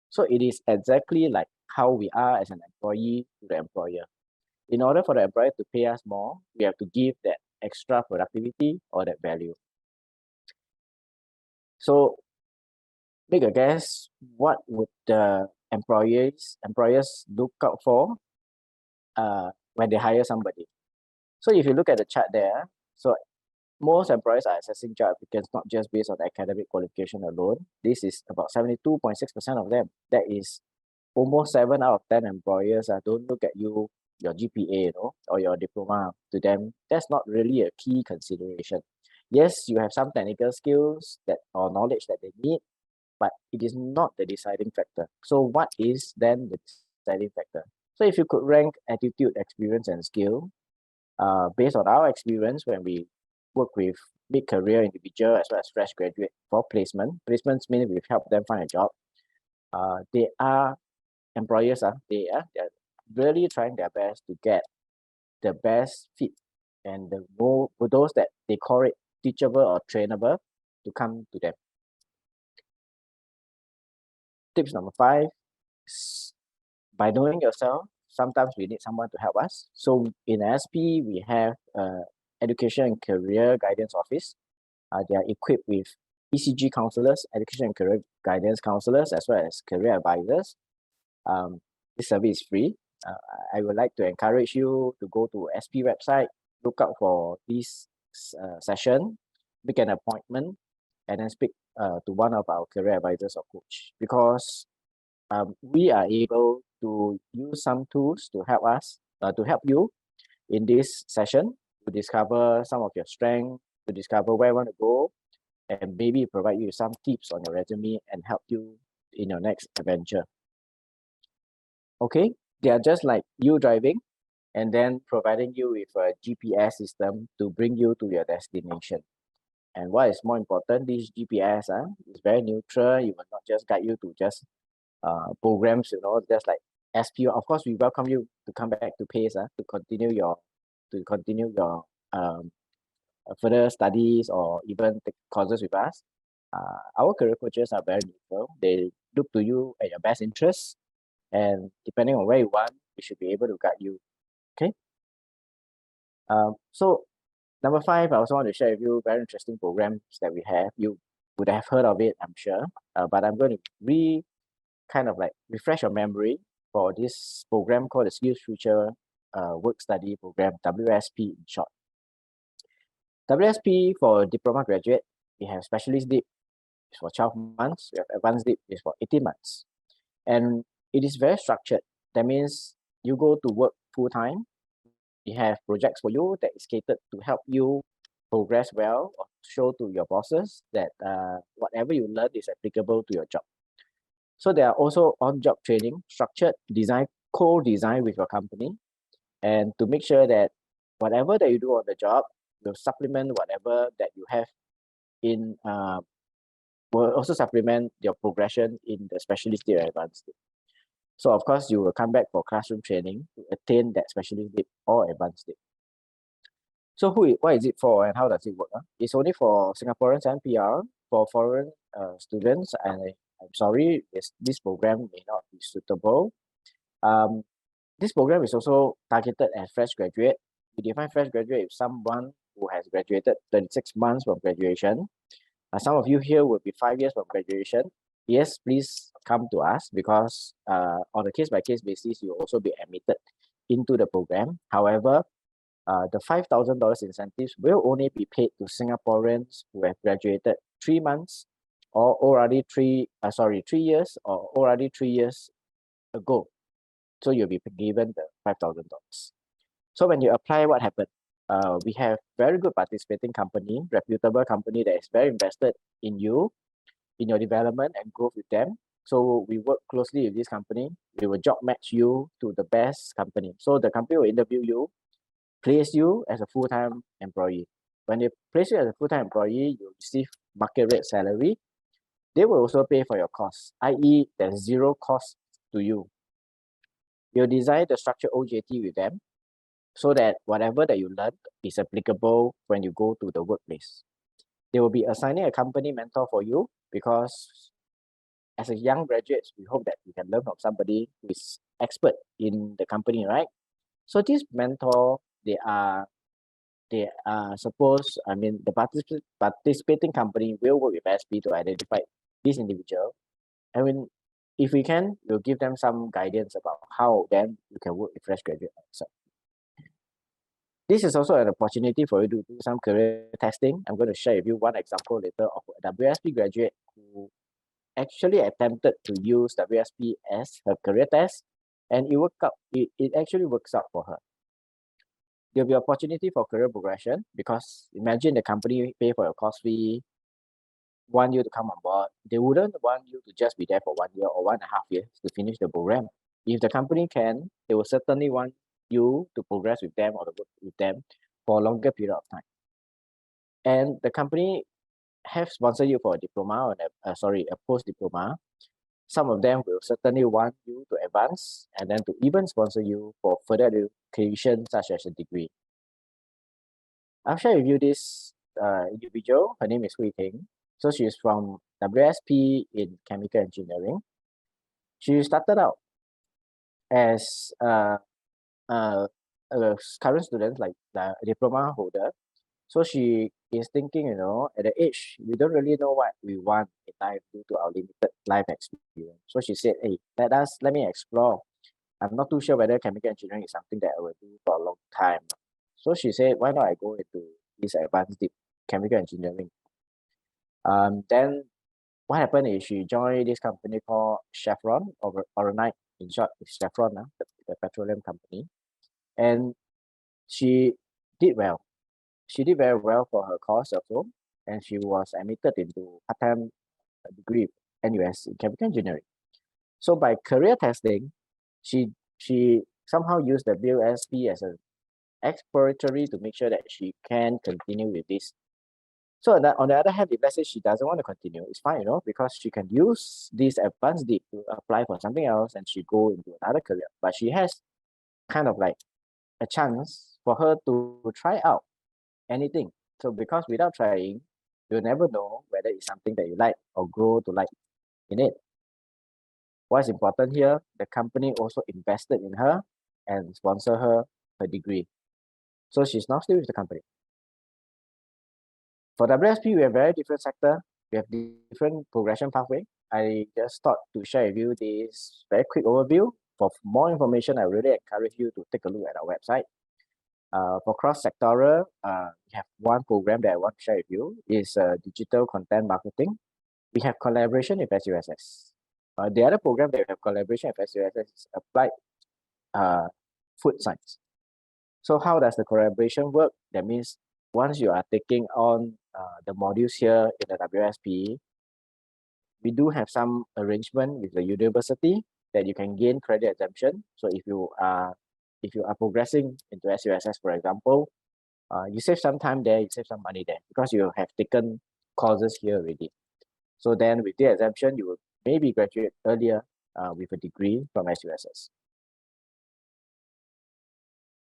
Speaker 4: So it is exactly like how we are as an employee to the employer. In order for the employer to pay us more, we have to give that extra productivity or that value. So make a guess, what would the employers look out for when they hire somebody? So if you look at the chart there, so most employers are assessing job applicants not just based on academic qualification alone. This is about 72.6% of them. That is almost 7 out of 10 employers don't look at your GPA, or your diploma. To them, that's not really a key consideration. Yes, you have some technical skills or knowledge that they need, but it is not the deciding factor. So what is then the deciding factor? So if you could rank attitude, experience, and skill, based on our experience when we work with mid-career individual as well as fresh graduate for placement. Placements mean we've helped them find a job. They are employers, they're really trying their best to get the best fit and for those that they call it teachable or trainable to come to them. Tips number 5, by knowing yourself, sometimes we need someone to help us. So in SP, we have Education and Career Guidance Office. They are equipped with ECG counselors, education and career guidance counselors, as well as career advisors. This service is free. I would like to encourage you to go to SP website, look out for this session, make an appointment, and then speak to one of our career advisors or coach, because we are able to use some tools to help us, to help you in this session to discover some of your strengths, to discover where you want to go, and maybe provide you some tips on your resume and help you in your next adventure. Okay, they are just like you driving and then providing you with a GPS system to bring you to your destination. And what is more important, this GPS is very neutral. It will not just guide you to just programs, just like SP. Of course, we welcome you to come back to PACE to continue your further studies or even take courses with us. Our career coaches are very neutral. They look to you at your best interests, and depending on where you want, we should be able to guide you. Okay. So number 5, I also want to share with you very interesting programs that we have. You would have heard of it, I'm sure, but I'm going to kind of like refresh your memory for this program called the Skills Future Work Study Program, WSP in short. WSP for diploma graduate, we have specialist dip is for 12 months, we have advanced dip is for 18 months. And it is very structured. That means you go to work full-time, we have projects for you that is catered to help you progress well or show to your bosses that whatever you learn is applicable to your job. So there are also on-job training, structured design, co-design with your company, and to make sure that whatever that you do on the job will supplement whatever that you have in, will also supplement your progression in the specialist dip or advanced dip. So of course, you will come back for classroom training to attain that specialist dip or advanced dip. So what is it for and how does it work? It's only for Singaporeans and PR. For foreign students, and I'm sorry, this program may not be suitable. This program is also targeted at fresh graduate. We define fresh graduate as someone who has graduated 36 months from graduation. Some of you here will be 5 years from graduation. Yes, please come to us because on a case-by-case basis, you'll also be admitted into the program. However, the $5,000 incentives will only be paid to Singaporeans who have graduated 3 months or already 3 years or already 3 years ago. So you'll be given the $5,000. So when you apply, what happened? We have very good participating company, reputable company that is very invested in you, in your development and growth with them. So we work closely with this company. We will job match you to the best company. So the company will interview you, place you as a full-time employee. When they place you as a full-time employee, you receive market rate salary. They will also pay for your costs, i.e. there's zero cost to you. You'll design the structured OJT with them so that whatever that you learn is applicable when you go to the workplace. They will be assigning a company mentor for you because as a young graduate, we hope that you can learn from somebody who is expert in the company, right? So this mentor, they are supposed, the participating company will work with SP to identify this individual. And if we can, we'll give them some guidance about how then you can work with fresh graduates. So this is also an opportunity for you to do some career testing. I'm going to share with you one example later of a WSP graduate who actually attempted to use WSP as her career test, and it actually works out for her. There'll be opportunity for career progression because imagine the company pay for your course fee, want you to come on board. They wouldn't want you to just be there for 1 year or 1.5 years to finish the program. If the company can, they will certainly want you to progress with them or to work with them for a longer period of time. And the company have sponsored you for a diploma or a post-diploma. Some of them will certainly want you to advance and then to even sponsor you for further education such as a degree. I'll share with you this individual. Her name is Hui Ting. So she is from WSP in chemical engineering. She started out as a current student, like the diploma holder. So she is thinking, at the age, we don't really know what we want in life due to our limited life experience. So she said, hey, let me explore. I'm not too sure whether chemical engineering is something that I will do for a long time. So she said, why not I go into this advanced deep chemical engineering? Then what happened is she joined this company called Chevron, or Oronite, in short, it's Chevron, the petroleum company. And she did well. She did very well for her course also, and she was admitted into part-time degree NUS in chemical engineering. So by career testing, she somehow used the WSP as an exploratory to make sure that she can continue with this. So on the other hand, if let's say she doesn't want to continue, it's fine, because she can use this advanced deep to apply for something else and she go into another career. But she has kind of like a chance for her to try out anything. So because without trying, you'll never know whether it's something that you like or grow to like in it. What's important here, the company also invested in her and sponsor her degree. So she's now still with the company. For WSP, we have very different sector. We have different progression pathway. I just thought to share with you this very quick overview. For more information, I really encourage you to take a look at our website. For cross-sectoral, we have one program that I want to share with you is digital content marketing. We have collaboration with SUSS. The other program that we have collaboration with SUSS is applied food science. So how does the collaboration work? That means once you are taking on the modules here in the WSP, we do have some arrangement with the university that you can gain credit exemption. So if you are progressing into SUSS, for example, you save some time there, you save some money there because you have taken courses here already. So then with the exemption, you will maybe graduate earlier with a degree from SUSS.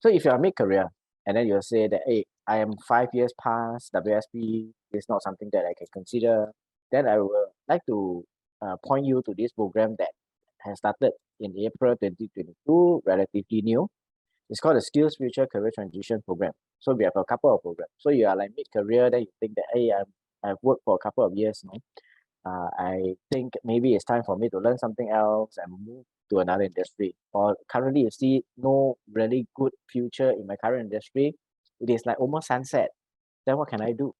Speaker 4: So if you are mid-career and then you'll say that, hey, I am 5 years past WSP, it's not something that I can consider, then I would like to point you to this program that has started in April 2022, relatively new. It's called the Skills Future Career Transition Program. So we have a couple of programs. So you are like mid-career, then you think that, hey, I've worked for a couple of years now. I think maybe it's time for me to learn something else and move to another industry. Or currently you see no really good future in my current industry. It is like almost sunset. Then what can I do?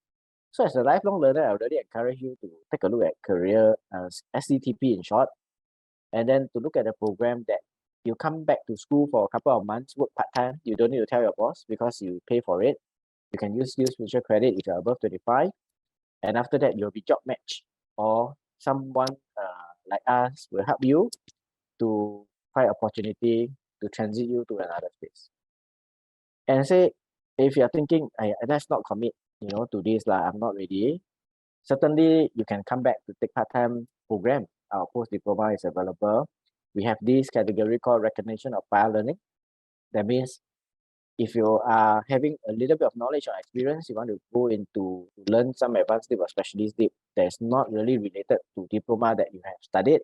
Speaker 4: So as a lifelong learner, I already encourage you to take a look at career, SCTP in short, and then to look at the program that you come back to school for a couple of months, work part-time. You don't need to tell your boss because you pay for it. You can use SkillsFuture credit if you're above 25. And after that, you'll be job matched, or someone like us will help you to find opportunity to transit you to another space. And say, if you're thinking, let's not commit, to this, I'm not ready. Certainly, you can come back to take part-time program. Our post-diploma is available. We have this category called recognition of prior learning. That means if you are having a little bit of knowledge or experience, you want to go into to learn some advanced dip or specialist dip that's not really related to diploma that you have studied,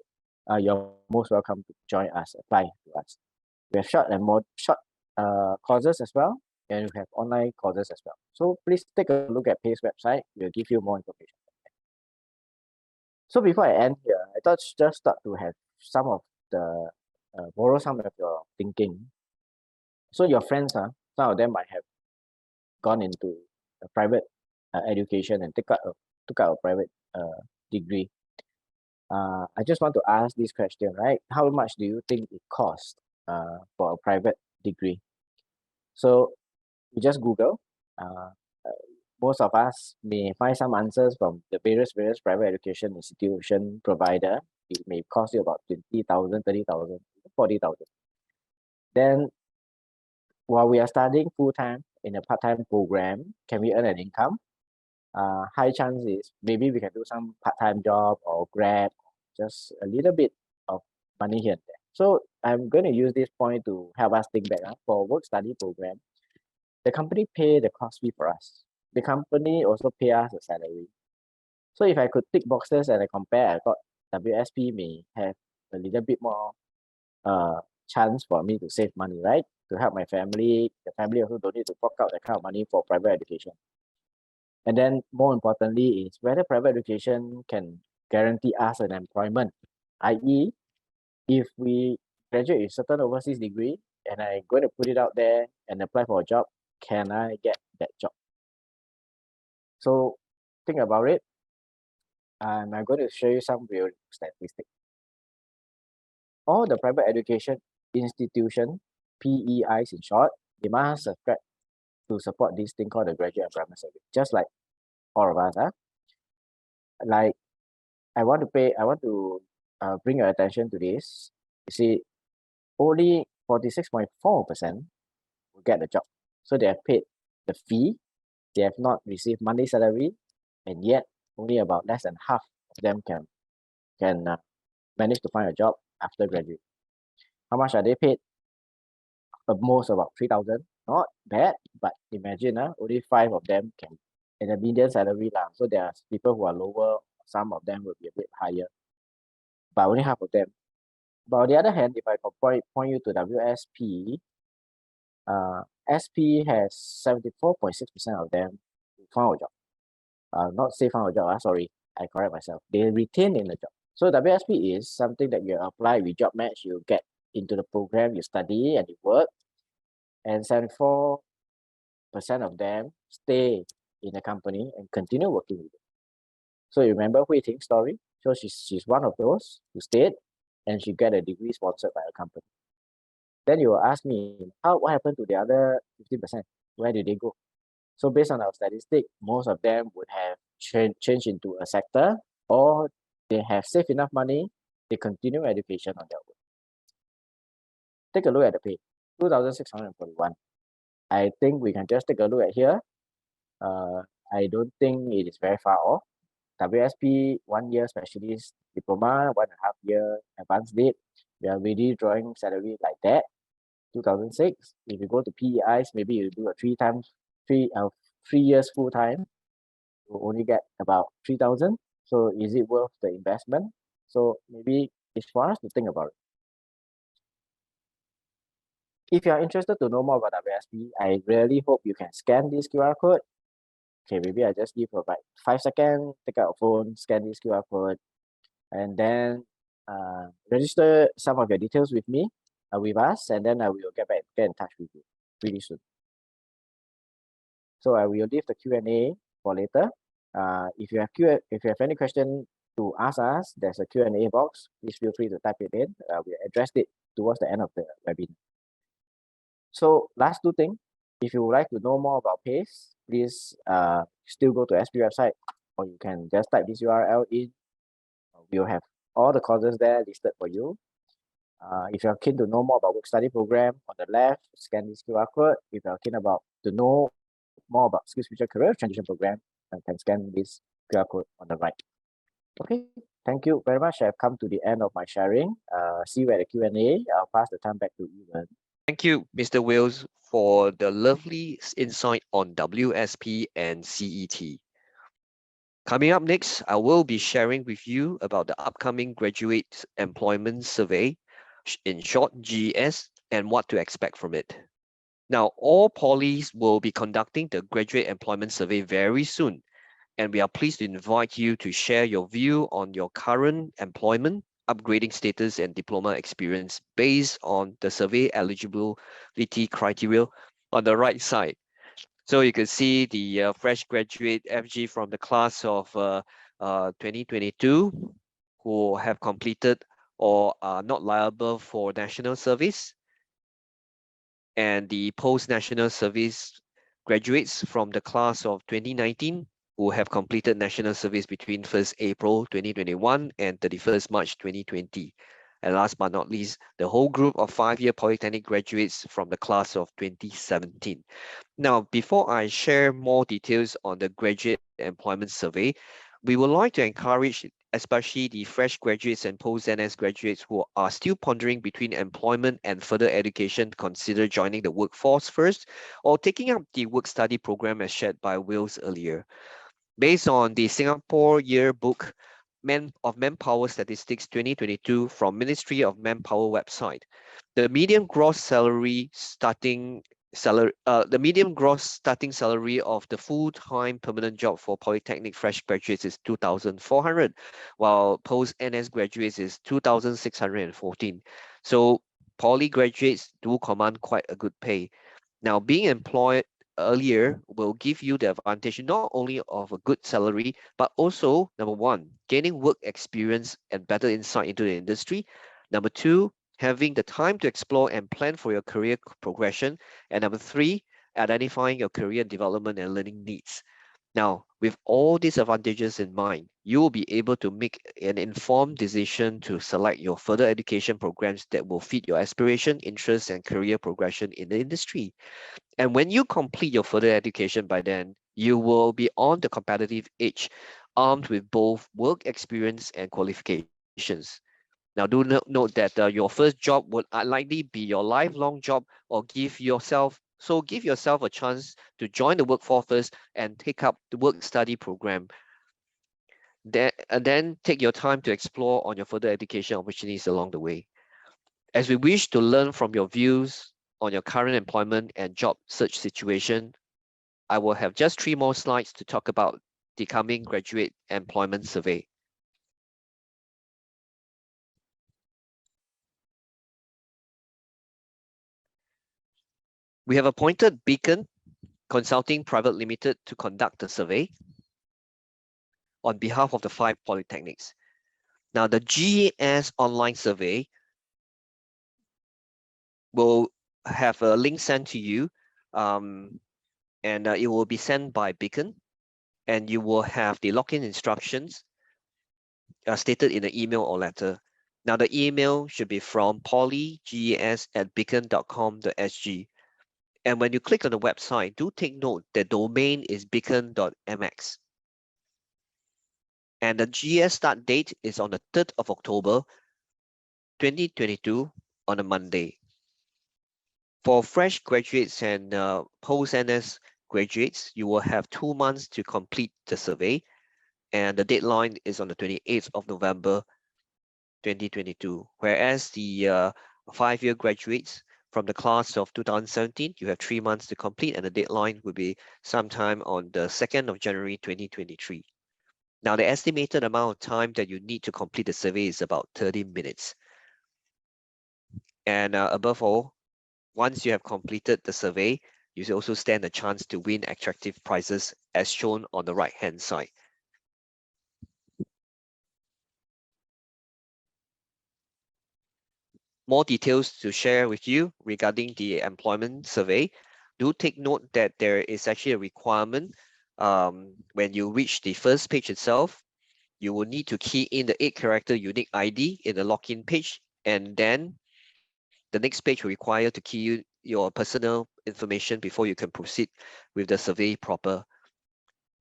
Speaker 4: you're most welcome to join us, apply to us. We have short and more short courses as well, and we have online courses as well. So please take a look at PACE website. We'll give you more information. So before I end here, I thought just start to have some of the borrow some of your thinking. So your friends, some of them might have gone into a private education and took out a private degree. I just want to ask this question, right? How much do you think it costs for a private degree? So you just Google. Most of us may find some answers from the various private education institution provider. It may cost you about 20,000, 30,000, 40,000. Then while we are studying full-time in a part-time program, can we earn an income? High chance is maybe we can do some part-time job or grab just a little bit of money here and there. So I'm going to use this point to help us think back. For work study program, the company pay the course fee for us. The company also pay us a salary. So if I could tick boxes and I compare, I thought WSP may have a little bit more chance for me to save money, right? To help my family. The family also don't need to fork out that kind of money for private education. And then more importantly is whether private education can guarantee us an employment, i.e. if we graduate with certain overseas degree and I'm going to put it out there and apply for a job, can I get that job? So think about it. And I'm going to show you some real statistics. All the private education institution, PEIs in short, they must subscribe to support this thing called the Graduate Employment Service, just like all of us. Like I want to bring your attention to this. You see, only 46.4% will get the job. So they have paid the fee, they have not received monthly salary, and yet only about less than half of them can manage to find a job after graduate. How much are they paid? At most about 3,000. Not bad, but imagine only 5 of them can in a median salary lah. So there are people who are lower, some of them will be a bit higher, but only half of them. But on the other hand, if I point you to WSP, SP has 74.6% of them who found a job. Not say found a job, sorry, I correct myself. They retain in the job. So WSP is something that you apply with job match, you get into the program, you study and you work, and 74% of them stay in the company and continue working with it. So you remember Hui Ting's story? So she's one of those who stayed and she got a degree sponsored by a company. Then you will ask me, what happened to the other 50%? Where did they go? So based on our statistic, most of them would have changed into a sector, or they have saved enough money, they continue education on their own. Take a look at the pay, 2,641. I think we can just take a look at here. I don't think it is very far off. WSP 1 year specialist diploma, 1.5 year advanced dip. We are already drawing salary like that. 2006. If you go to PEIs, maybe you do a 3 years full time, you only get about 3,000. So is it worth the investment? So maybe it's for us to think about it. If you are interested to know more about WSP, I really hope you can scan this QR code Okay, maybe I just give about 5 seconds, take out a phone, scan this QR code, and then register some of your details with me, with us, and then I will get in touch with you pretty soon. So I will leave the Q&A for later. If you have any question to ask us, there's a Q&A box. Please feel free to type it in. We'll address it towards the end of the webinar. So last two things, if you would like to know more about PACE, please still go to SP website, or you can just type this URL in. We'll have all the courses there listed for you. If you're keen to know more about work study program, on the left, scan this QR code. If you're keen to know more about SkillsFuture Career Transition Program, you can scan this QR code on the right. Okay, thank you very much. I've come to the end of my sharing. See you at the Q&A. I'll pass the time back to Ewan.
Speaker 1: Thank you, Mr. Wills, for the lovely insight on WSP and CET. Coming up next, I will be sharing with you about the upcoming Graduate Employment Survey, in short GES, and what to expect from it. Now, all polys will be conducting the Graduate Employment Survey very soon, and we are pleased to invite you to share your view on your current employment, upgrading status, and diploma experience based on the survey eligibility criteria on the right side. So you can see the fresh graduate FG from the class of 2022 who have completed or are not liable for national service, and the post-national service graduates from the class of 2019 who have completed national service between 1st April 2021 and 31st March 2020. And last but not least, the whole group of 5-year polytechnic graduates from the class of 2017. Now, before I share more details on the Graduate Employment Survey, we would like to encourage especially the fresh graduates and post-NS graduates who are still pondering between employment and further education to consider joining the workforce first or taking up the work-study program as shared by Wills earlier. Based on the Singapore Yearbook of Manpower Statistics 2022 from Ministry of Manpower website, the median gross starting salary of the full-time permanent job for polytechnic fresh graduates is 2,400, while post-NS graduates is 2,614. So poly graduates do command quite a good pay. Now, being employed earlier will give you the advantage not only of a good salary, but also, number one, gaining work experience and better insight into the industry. Number two, having the time to explore and plan for your career progression. And number three, identifying your career development and learning needs. Now, with all these advantages in mind, you will be able to make an informed decision to select your further education programs that will fit your aspiration, interests, and career progression in the industry. And when you complete your further education by then, you will be on the competitive edge, armed with both work experience and qualifications. Now, do note that your first job would likely be your lifelong job, or give yourself a chance to join the workforce first and take up the work-study program. Then take your time to explore on your further education opportunities along the way. As we wish to learn from your views on your current employment and job search situation, I will have just 3 more slides to talk about the coming Graduate Employment Survey. We have appointed Beacon Consulting Private Limited to conduct the survey on behalf of the 5 polytechnics. Now, the GES online survey will have a link sent to you, and it will be sent by Beacon, and you will have the login instructions stated in the email or letter. Now, the email should be from polyges@beacon.com.sg. And when you click on the website, do take note the domain is beacon.mx. And the GES start date is on the 3rd of October, 2022 on a Monday. For fresh graduates and post-NS graduates, you will have 2 months to complete the survey, and the deadline is on the 28th of November, 2022. Whereas the 5-year graduates from the class of 2017. You have 3 months to complete, and the deadline will be sometime on the 2nd of January 2023. Now, the estimated amount of time that you need to complete the survey is about 30 minutes. And above all, once you have completed the survey, you also stand a chance to win attractive prizes as shown on the right-hand side. More details to share with you regarding the employment survey. Do take note that there is actually a requirement when you reach the first page itself. You will need to key in the 8-character unique ID in the login page, and then the next page will require to key in your personal information before you can proceed with the survey proper.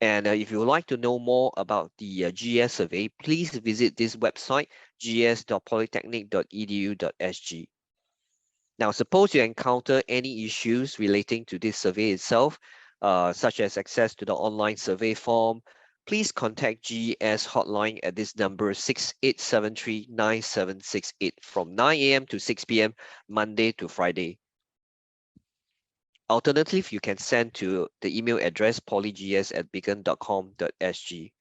Speaker 1: And if you would like to know more about the GES survey, please visit this website, ges.polytechnic.edu.sg. Now, suppose you encounter any issues relating to this survey itself, such as access to the online survey form, please contact GES hotline at this number 68739768 from 9 a.m. to 6 p.m. Monday to Friday. Alternatively, you can send to the email address polygs@beacon.com.sg.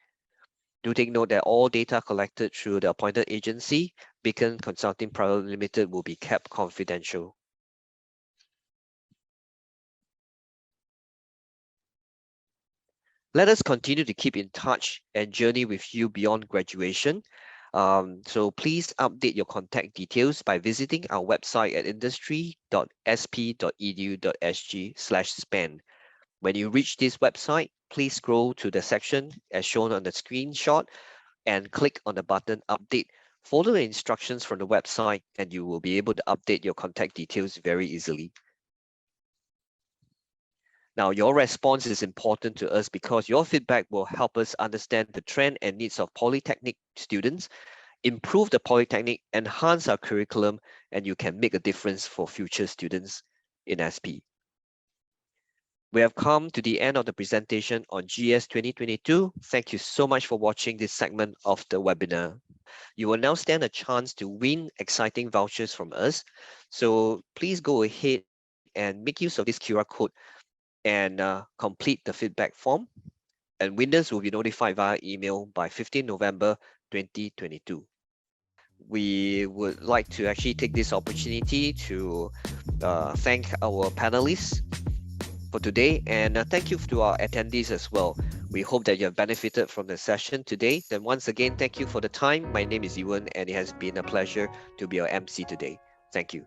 Speaker 1: Do take note that all data collected through the appointed agency, Beacon Consulting Private Limited, will be kept confidential. Let us continue to keep in touch and journey with you beyond graduation. So please update your contact details by visiting our website at industry.sp.edu.sg/SPAN. When you reach this website, please scroll to the section as shown on the screenshot and click on the button Update. Follow the instructions from the website and you will be able to update your contact details very easily. Now, your response is important to us because your feedback will help us understand the trend and needs of Polytechnic students, improve the Polytechnic, enhance our curriculum, and you can make a difference for future students in SP. We have come to the end of the presentation on GES 2022. Thank you so much for watching this segment of the webinar. You will now stand a chance to win exciting vouchers from us. So please go ahead and make use of this QR code and complete the feedback form. And winners will be notified via email by 15 November 2022. We would like to actually take this opportunity to thank our panelists for today, and thank you to our attendees as well. We hope that you have benefited from the session today. Then once again, thank you for the time. My name is Ewan, and it has been a pleasure to be your MC today. Thank you.